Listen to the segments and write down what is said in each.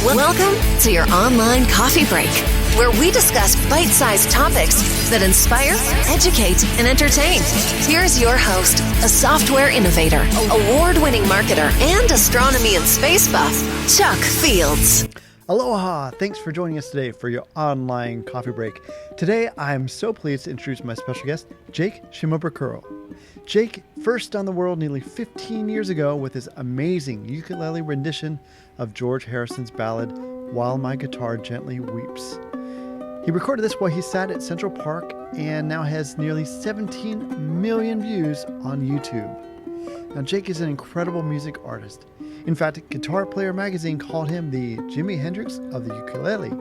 Welcome to your online coffee break, where we discuss bite-sized topics that inspire, educate, and entertain. Here's your host, a software innovator, award-winning marketer, and astronomy and space buff, Chuck Fields. Aloha! Thanks for joining us today for your online coffee break. Today, I'm so pleased to introduce my special guest, Jake Shimabukuro. Jake first on the world nearly 15 years ago with his amazing ukulele rendition of George Harrison's ballad, While My Guitar Gently Weeps. He recorded this while he sat at Central Park and now has nearly 17 million views on YouTube. Now, Jake is an incredible music artist. In fact, Guitar Player magazine called him the Jimi Hendrix of the ukulele.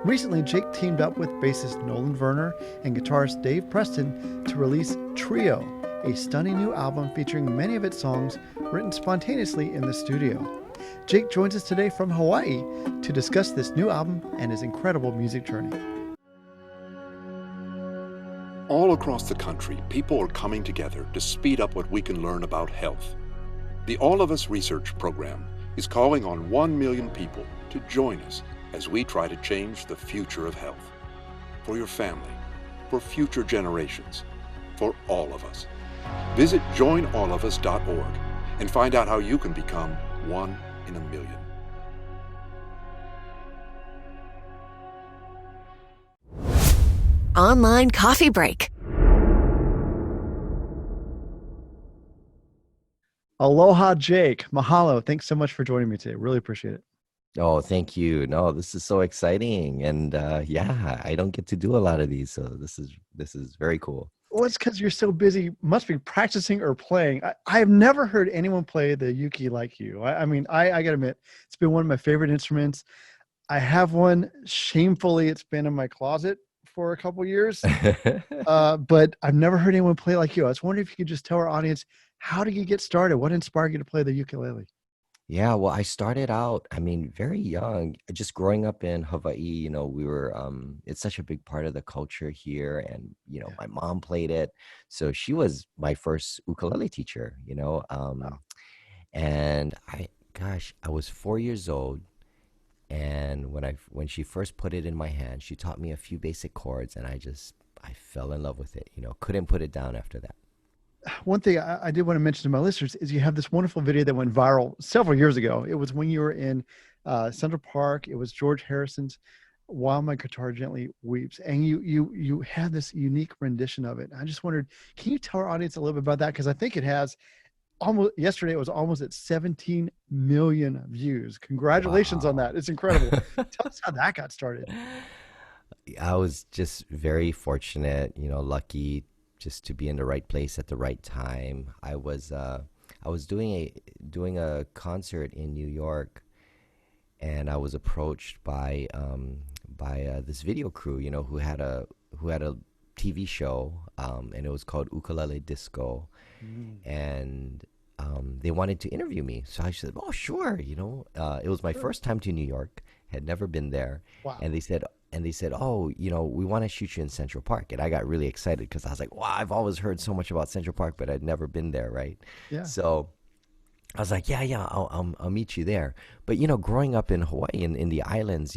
Recently, Jake teamed up with bassist Nolan Verner and guitarist Dave Preston to release Trio, a stunning new album featuring many of its songs written spontaneously in the studio. Jake joins us today from Hawaii to discuss this new album and his incredible music journey. All across the country, people are coming together to speed up what we can learn about health. The All of Us Research Program is calling on 1 million people to join us as we try to change the future of health. For your family, for future generations, for all of us. Visit joinallofus.org and find out how you can become one in a million. Online coffee break. Aloha, Jake. Mahalo. Thanks so much for joining me today. Really appreciate it. Oh, thank you. No, this is so exciting. And yeah, I don't get to do a lot of these. So this is very cool. Well, it's because you're so busy, must be practicing or playing. I have never heard anyone play the uke like you. I mean, I got to admit, it's been one of my favorite instruments. I have one. Shamefully, it's been in my closet for a couple years. But I've never heard anyone play like you. I was wondering if you could just tell our audience, how did you get started? What inspired you to play the ukulele? Yeah, well, I started out, very young, just growing up in Hawaii. We were, it's such a big part of the culture here. And, my mom played it. So she was my first ukulele teacher, Wow. and I was 4 years old. And when she first put it in my hand, she taught me a few basic chords, and I fell in love with it, couldn't put it down after that. One thing I did want to mention to my listeners is you have this wonderful video that went viral several years ago. It was when you were in Central Park. It was George Harrison's While My Guitar Gently Weeps. And you had this unique rendition of it. I just wondered, can you tell our audience a little bit about that? Because I think it has yesterday it was almost at 17 million views. Congratulations on that. It's incredible. Tell us how that got started. I was just very fortunate, lucky just to be in the right place at the right time. I was doing a concert in New York, and I was approached by this video crew, who had a TV show, and it was called Ukulele Disco, and they wanted to interview me. So I said, "Oh, sure." It was my first time to New York, had never been there. Wow. And they said, "Oh, we want to shoot you in Central Park." And I got really excited because I was like, "Wow, I've always heard so much about Central Park, but I'd never been there." Right. Yeah. So I was like, yeah, I'll meet you there. But, growing up in Hawaii and in the islands,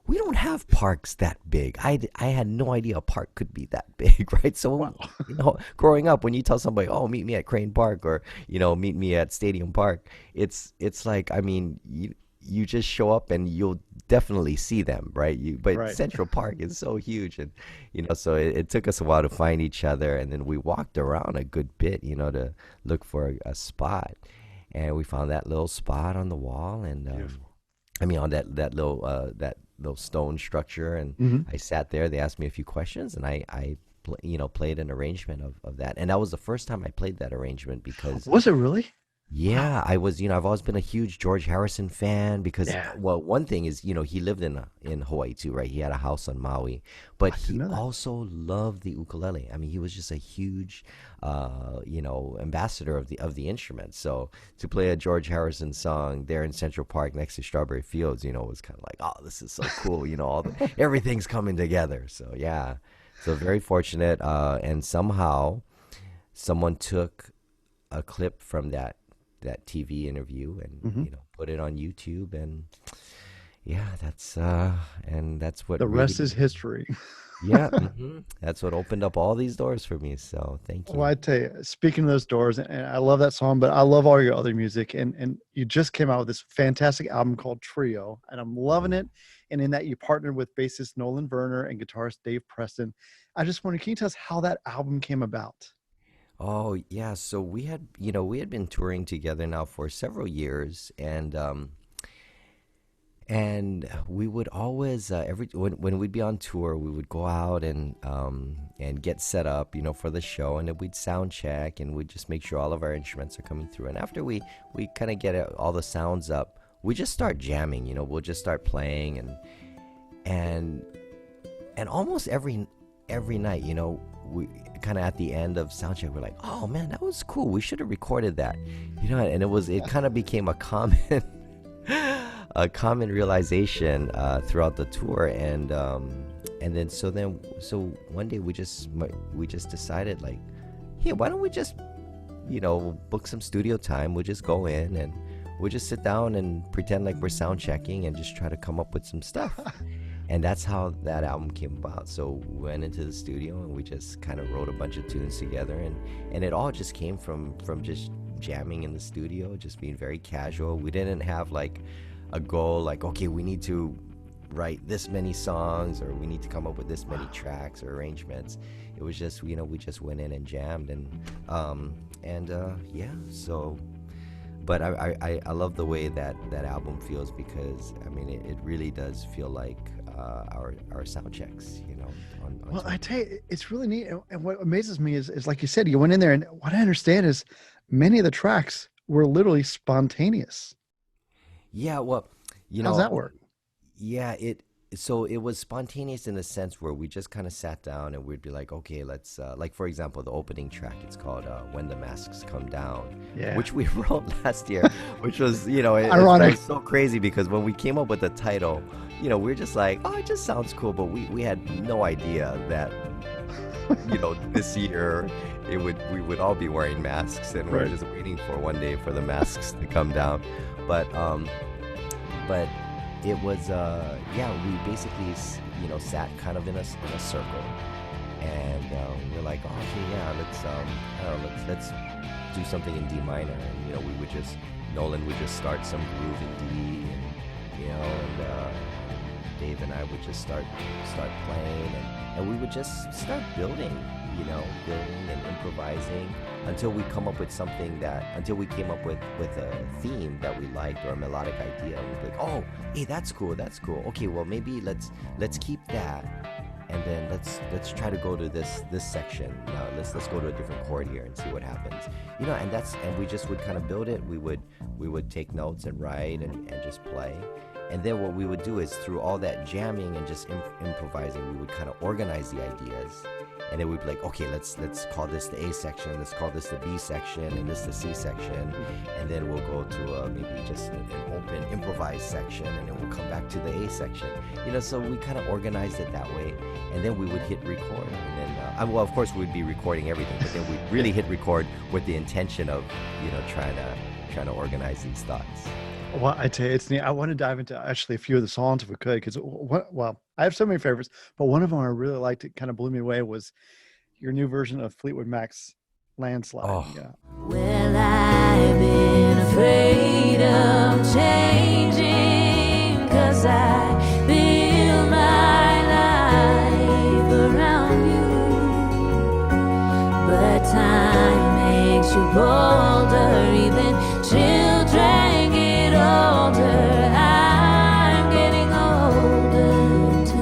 we don't have parks that big. I had no idea a park could be that big, right? So, Wow. Growing up, when you tell somebody, "Oh, meet me at Crane Park," or, meet me at Stadium Park, it's like, you just show up and you'll definitely see them, right? But Right. Central Park is so huge, and so it took us a while to find each other, and then we walked around a good bit, to look for a spot, and we found that little spot on the wall, and Beautiful. on that little stone structure, and I sat there. They asked me a few questions, and I played an arrangement of that, and that was the first time I played that arrangement because. Was it really? Yeah, I was, I've always been a huge George Harrison fan because, Yeah. well, one thing is, he lived in Hawaii too, right? He had a house on Maui, but he didn't know that. also loved the ukulele. He was just a huge, ambassador of the instrument. So to play a George Harrison song there in Central Park next to Strawberry Fields, was kind of like, oh, this is so cool. Everything's coming together. So yeah, so very fortunate. And somehow someone took a clip from that TV interview and put it on YouTube, and yeah, and that's what The rest really, is history. yeah, that's what opened up all these doors for me. So thank Well, you. I tell you, speaking of those doors, and I love that song, but I love all your other music, and you just came out with this fantastic album called Trio, and I'm loving Mhm. it. And in that, you partnered with bassist Nolan Verner and guitarist Dave Preston. I just wonder, can you tell us how that album came about? Oh yeah, so we had been touring together now for several years, and we would always every when we'd be on tour, we would go out and get set up, for the show, and then we'd sound check, and we'd just make sure all of our instruments are coming through. And after we kind of get all the sounds up, we just start jamming. We'll just start playing, and almost every night, we kind of at the end of sound check, we're like, oh man, that was cool. We should have recorded that, and it kind of became a common a common realization throughout the tour, and then so one day we just decided, like, hey, why don't we just book some studio time? We'll just go in and we'll just sit down and pretend like we're sound checking and just try to come up with some stuff. And that's how that album came about. So we went into the studio and we just kind of wrote a bunch of tunes together, and it all just came from just jamming in the studio, just being very casual. We didn't have like a goal, like, okay, we need to write this many songs, or we need to come up with this many tracks or arrangements. It was just, we just went in and jammed, yeah. So, but I love the way that album feels, because I mean it really does feel like our sound checks, on Well, I tour. tell you, it's really neat. And what amazes me is, like you said, you went in there, and what I understand is many of the tracks were literally spontaneous. Yeah, well, How's that work? yeah, so it was spontaneous in the sense where we just kind of sat down and we'd be like, okay, let's like, for example, the opening track, it's called When the Masks Come Down, Yeah. which we wrote last year, which was, it Ironic. was so crazy, because when we came up with the title, we were just like, oh, it just sounds cool, but we had no idea that this year we would all be wearing masks, and we we're Right. just waiting for one day for the masks to come down. But it was yeah, we basically sat kind of in a circle, and we're like, oh, okay, yeah, let's I don't know, let's do something in D minor. And we would just, Nolan would just start some groove in D, and Dave and I would just start playing, and we would just start building, building and improvising until we come up with until we came up with a theme that we liked, or a melodic idea. And we'd be like, oh, hey, that's cool. Okay, well, maybe let's keep that, and then let's try to go to this section. Now let's go to a different chord here and see what happens. And we just would kind of build it. We would take notes and write and just play. And then what we would do is, through all that jamming and just improvising, we would kind of organize the ideas. And then we'd be like, okay, let's call this the A section, let's call this the B section, and this the C section. And then we'll go to maybe just an open improvised section, and then we'll come back to the A section. So we kind of organized it that way. And then we would hit record. And then, well, of course, we'd be recording everything, but then we'd really hit record with the intention of, trying to organize these thoughts. Well, I tell you, it's neat. I want to dive into actually a few of the songs if we could, because well, I have so many favorites, but one of them I really liked, it kind of blew me away, was your new version of Fleetwood Mac's Landslide. Oh. Yeah. Well, I've been afraid of changing, 'cause I build my life around you. But time makes you bolder, even children get older. I'm getting older too.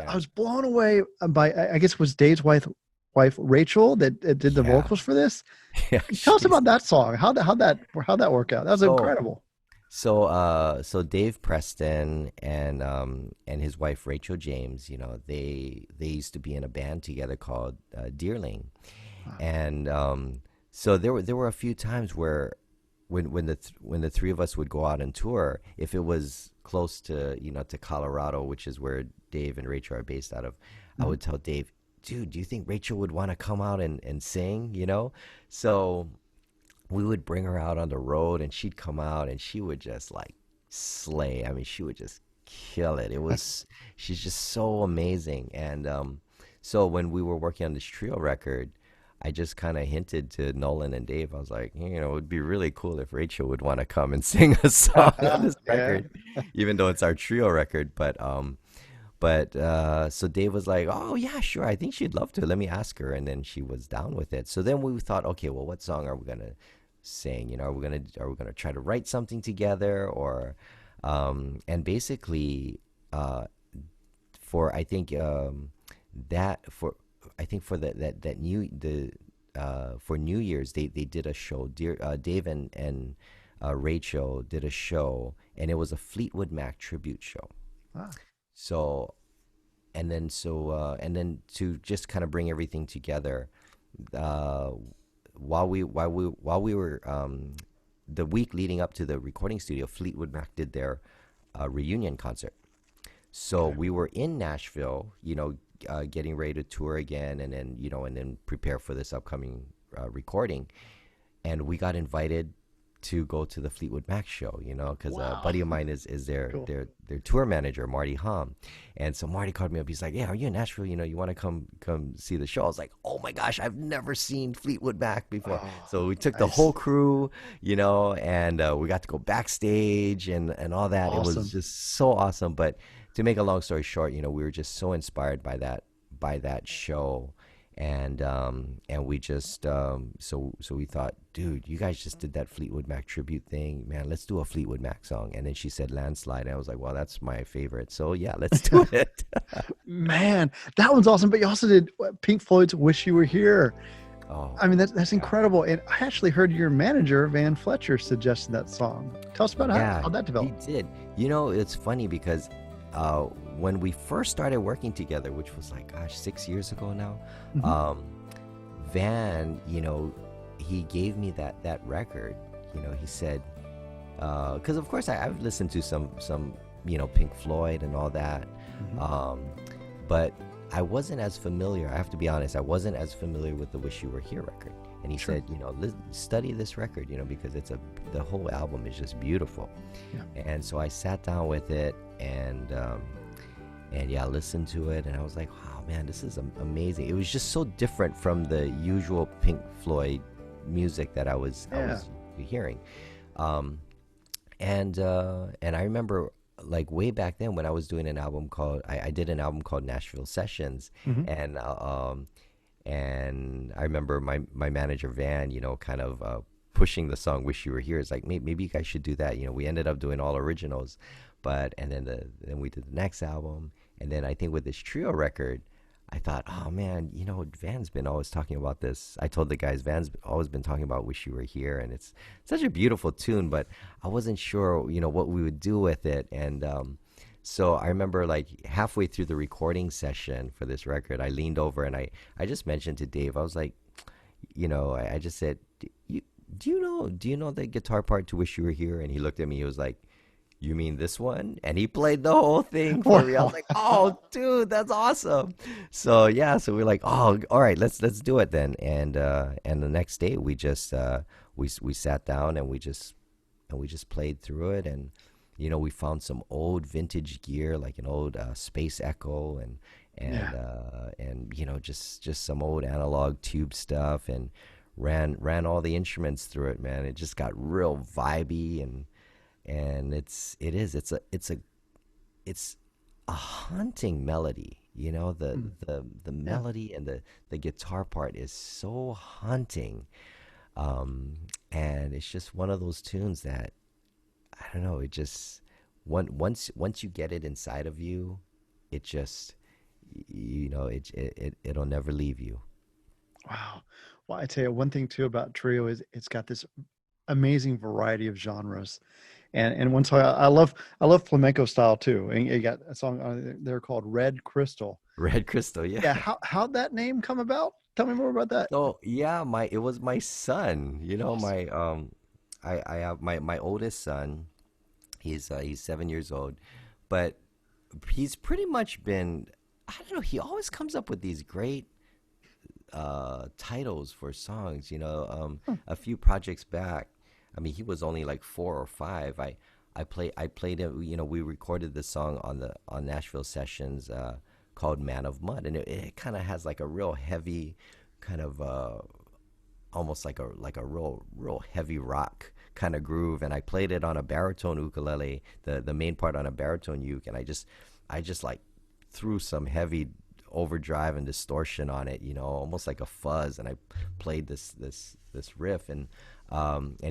I was blown away by, I guess it was Dave's wife Rachel that did the Yeah. vocals for this. Yeah, Tell us she's- about that song. How'd that work out? That was So- incredible. So Dave Preston and his wife Rachel James, they used to be in a band together called Deerling, and so there were a few times where when the three of us would go out on tour, if it was close to to Colorado, which is where Dave and Rachel are based out of, I would tell Dave, dude, do you think Rachel would want to come out and sing? So we would bring her out on the road, and she'd come out, and she would just like slay. I mean, she would just kill it. She's just so amazing. And so when we were working on this trio record, I just kind of hinted to Nolan and Dave. I was like, it would be really cool if Rachel would want to come and sing a song on this record, even though it's our trio record. But so Dave was like, oh yeah, sure, I think she'd love to. Let me ask her. And then she was down with it. So then we thought, okay, well, what song are we gonna sing? Are we gonna try to write something together, or and basically for I think for New Year's they did a show. Dave and Rachel did a show, and it was a Fleetwood Mac tribute show. Ah. So, and then to just kind of bring everything together, while we were the week leading up to the recording studio, Fleetwood Mac did their reunion concert. So we were in Nashville, getting ready to tour again, and then prepare for this upcoming recording, and we got invited to go to the Fleetwood Mac show, because a buddy of mine is their tour manager, Marty Hom. And so Marty called me up. He's like, yeah, are you in Nashville? You want to come see the show? I was like, oh my gosh, I've never seen Fleetwood Mac before. So we took the whole crew, and we got to go backstage and all that. Awesome. It was just so awesome. But to make a long story short, we were just so inspired by that show. And we just so we thought, dude, you guys just did that Fleetwood Mac tribute thing, man. Let's do a Fleetwood Mac song. And then she said Landslide, and I was like, well, that's my favorite. So yeah, let's do it. Man, that one's awesome. But you also did Pink Floyd's "Wish You Were Here." Oh, I mean, that's incredible. And I actually heard your manager Van Fletcher suggested that song. Tell us about how that developed. He did. It's funny because when we first started working together, which was like, 6 years ago now, Van, he gave me that record. He said, because of course I've listened to some Pink Floyd and all that, but I wasn't as familiar. I have to be honest, I wasn't as familiar with the "Wish You Were Here" record. And he said, study this record, because the whole album is just beautiful. Yeah. And so I sat down with it and listened to it, and I was like, wow, man, this is amazing. It was just so different from the usual Pink Floyd music that I was hearing. And I remember, like, way back then when I was doing an album called, I did an album called Nashville Sessions, and I remember my manager Van, kind of pushing the song "Wish You Were Here." It's like, maybe you guys should do that. We ended up doing all originals, and then we did the next album, and then I think with this trio record, I thought, oh man, Van's been always talking about this. I told the guys, Van's always been talking about "Wish You Were Here," and it's such a beautiful tune, but I wasn't sure, what we would do with it, and so I remember, like, halfway through the recording session for this record, I leaned over and I just mentioned to Dave, I was like, I just said, do you know the guitar part to "Wish You Were Here"? And he looked at me, he was like, you mean this one? And he played the whole thing for me. I was like, oh, dude, that's awesome. So yeah, so we're like, oh, all right, let's do it then. And the next day we just we sat down and we just played through it, and we found some old vintage gear, like an old Space Echo and just some old analog tube stuff, and ran all the instruments through it, man. It just got real vibey, and it's a haunting melody. The melody and the guitar part is so haunting, and it's just one of those tunes that, I don't know, it just once you get it inside of you, it just it'll never leave you. Wow. Well, I tell you, one thing too about trio is it's got this amazing variety of genres, and one song I love flamenco style too. And you got a song on there called "Red Crystal." Red Crystal, yeah. Yeah. How'd that name come about? Tell me more about that. Oh yeah, it was my son. Awesome. I have my oldest son. He's 7 years old, but he's pretty much been, I don't know, he always comes up with these great titles for songs. A few projects back, I mean, he was only like 4 or 5. I played it. We recorded the song on Nashville sessions called "Man of Mud," and it kind of has like a real heavy, kind of almost like a real heavy rock kind of groove. And I played it on a baritone ukulele, the main part on a baritone uke, and I just like threw some heavy overdrive and distortion on it, almost like a fuzz, and I played this riff, and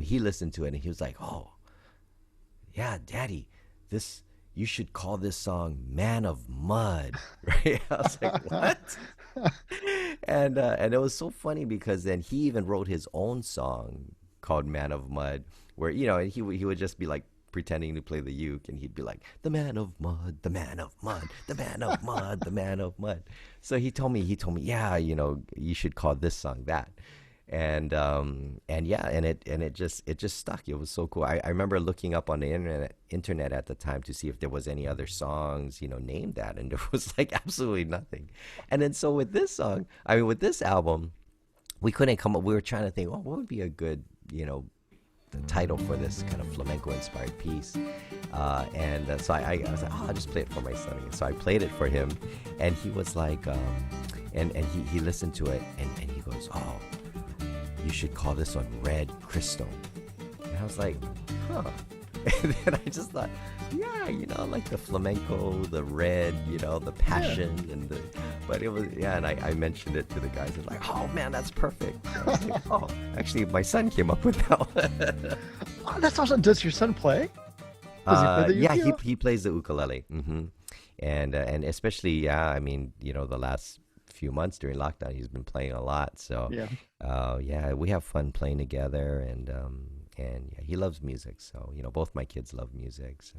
he listened to it and he was like, "Oh, yeah, Daddy, you should call this song Man of Mud." Right? I was like, "What?" And it was so funny because then he even wrote his own song called Man of Mud, where he would just be like pretending to play the uke, and he'd be like, "The man of mud, the man of mud, the man of mud, the man of mud." So he told me, "Yeah, you should call this song that." And yeah, and it just stuck. It was so cool. I remember looking up on the internet at the time to see if there was any other songs, named that, and there was like absolutely nothing. And then so with this song, I mean, with this album, we couldn't come up. We were trying to think, what would be a good, the title for this kind of flamenco inspired piece. So I was like, I'll just play it for my son. And so I played it for him, and he was like, and he listened to it, and he goes, "Oh, you should call this one Red Crystal." And I was like, huh. And then I just thought, yeah, like the flamenco, the red, the passion, and but it was, yeah. And I mentioned it to the guys, and like, "Oh man, that's perfect." And I was like, oh, actually, my son came up with that one. Oh, that's awesome. Does your son play? Does he play the yeah, ukulele? he plays the ukulele. And especially, yeah, I mean, the last few months during lockdown, he's been playing a lot. So yeah, we have fun playing together, and yeah, he loves music. So both my kids love music. So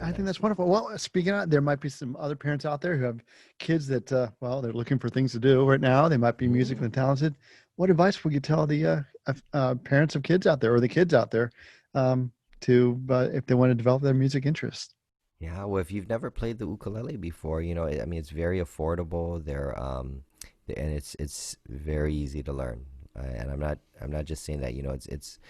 I think that's wonderful. Well, speaking of, there might be some other parents out there who have kids that, they're looking for things to do right now. They might be musically talented. What advice would you tell the parents of kids out there, or the kids out there, if they want to develop their music interest? Yeah, well, if you've never played the ukulele before, I mean, it's very affordable. And it's very easy to learn. And I'm not just saying that. It's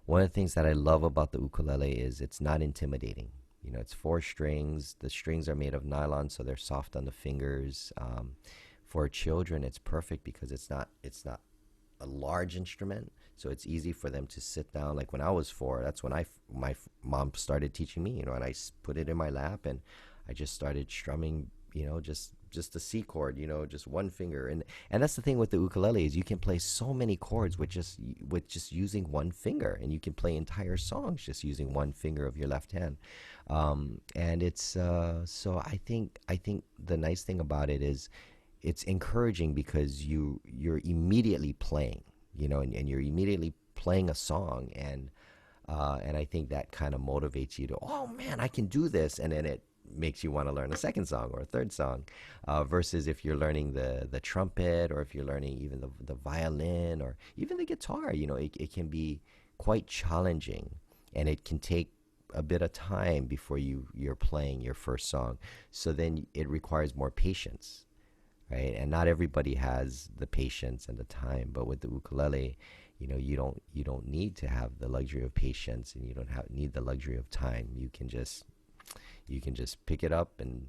one of the things that I love about the ukulele is it's not intimidating. It's 4 strings. The strings are made of nylon, so they're soft on the fingers. For children, it's perfect because it's not a large instrument, so it's easy for them to sit down. Like when I was 4, that's when my mom started teaching me, and I put it in my lap and I just started strumming, just the C chord, just one finger. And that's the thing with the ukulele is you can play so many chords with just using one finger, and you can play entire songs just using one finger of your left hand. And it's so I think the nice thing about it is it's encouraging because you're immediately playing, and you're immediately playing a song, and I think that kind of motivates you to, oh man, I can do this, and then it makes you want to learn a second song or a third song, versus if you're learning the trumpet, or if you're learning even the violin, or even the guitar. It can be quite challenging, and it can take a bit of time before you're playing your first song. So then it requires more patience, right? And not everybody has the patience and the time. But with the ukulele, you don't need to have the luxury of patience, and you don't need the luxury of time. You can just pick it up, and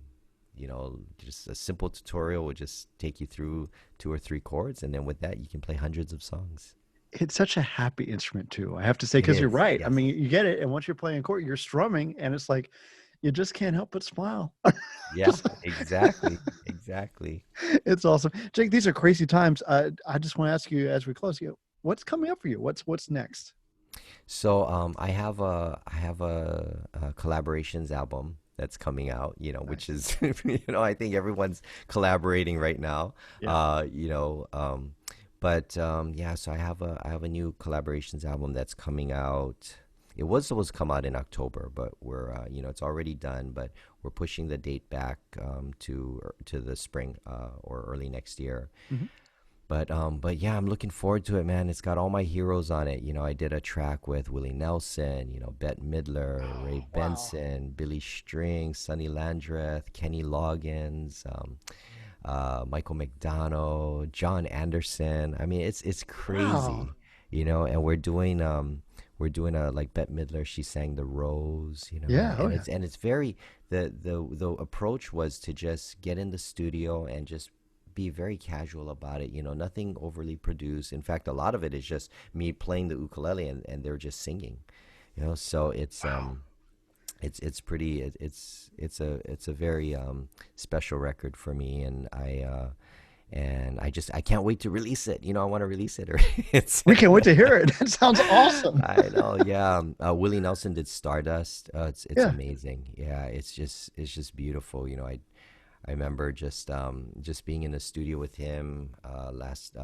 just a simple tutorial will just take you through 2 or 3 chords, and then with that you can play hundreds of songs. It's such a happy instrument too, I have to say, because you're right. Yes. I mean, you get it, and once you're playing a chord, you're strumming, and it's like you just can't help but smile. Yeah, exactly. It's awesome, Jake. These are crazy times. I just want to ask you as we close, what's coming up for you? What's next? So I have a collaborations album that's coming out, Nice. which is I think everyone's collaborating right now. Yeah. So I have a new collaborations album that's coming out. It was supposed to come out in October, but we're it's already done, but we're pushing the date back to the spring or early next year. Mhm. But yeah, I'm looking forward to it, man. It's got all my heroes on it. I did a track with Willie Nelson, Bette Midler, Ray Benson, Billy String, Sonny Landreth, Kenny Loggins, Michael McDonald, John Anderson. I mean, it's crazy, Wow. And we're doing a like Bette Midler. She sang The Rose, Yeah. Oh, and yeah. it's very the approach was to just get in the studio and just be very casual about it. Nothing overly produced. In fact, a lot of it is just me playing the ukulele and they're just singing. So it's pretty it's a very special record for me, and I can't wait to release it. I want to release it. Or it's We can't wait to hear it. That sounds awesome. I know, yeah. Willie Nelson did Stardust. It's Yeah. amazing. Yeah, it's just beautiful. I remember just being in the studio with him last.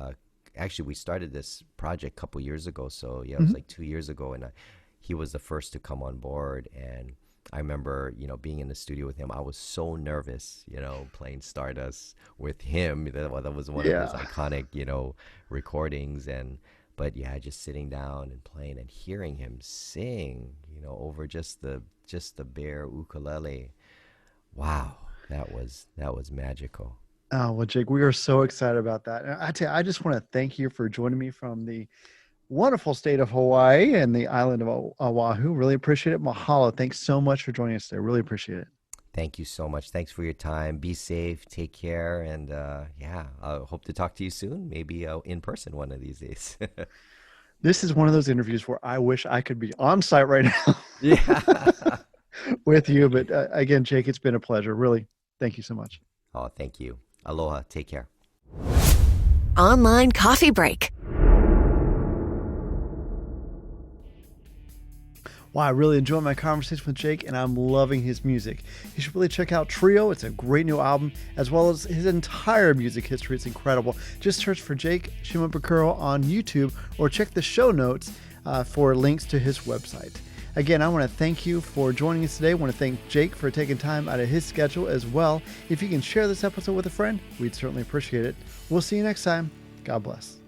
Actually, we started this project a couple years ago. So yeah, it was like 2 years ago, and he was the first to come on board. And I remember, being in the studio with him. I was so nervous, playing Stardust with him. That was one of his Yeah. iconic, recordings. But yeah, just sitting down and playing and hearing him sing, over just the bare ukulele. Wow, that was magical. Oh, well, Jake, we are so excited about that. And I tell you, I just want to thank you for joining me from the wonderful state of Hawaii and the island of Oahu. Really appreciate it. Mahalo. Thanks so much for joining us today. Really appreciate it. Thank you so much. Thanks for your time. Be safe. Take care. And yeah, I hope to talk to you soon. Maybe in person one of these days. This is one of those interviews where I wish I could be on site right now Yeah. with you. But again, Jake, it's been a pleasure. Really, thank you so much. Oh, thank you. Aloha. Take care. Online coffee break. Wow, I really enjoyed my conversation with Jake, and I'm loving his music. You should really check out Trio. It's a great new album, as well as his entire music history. It's incredible. Just search for Jake Shimabukuro on YouTube, or check the show notes for links to his website. Again, I want to thank you for joining us today. I want to thank Jake for taking time out of his schedule as well. If you can share this episode with a friend, we'd certainly appreciate it. We'll see you next time. God bless.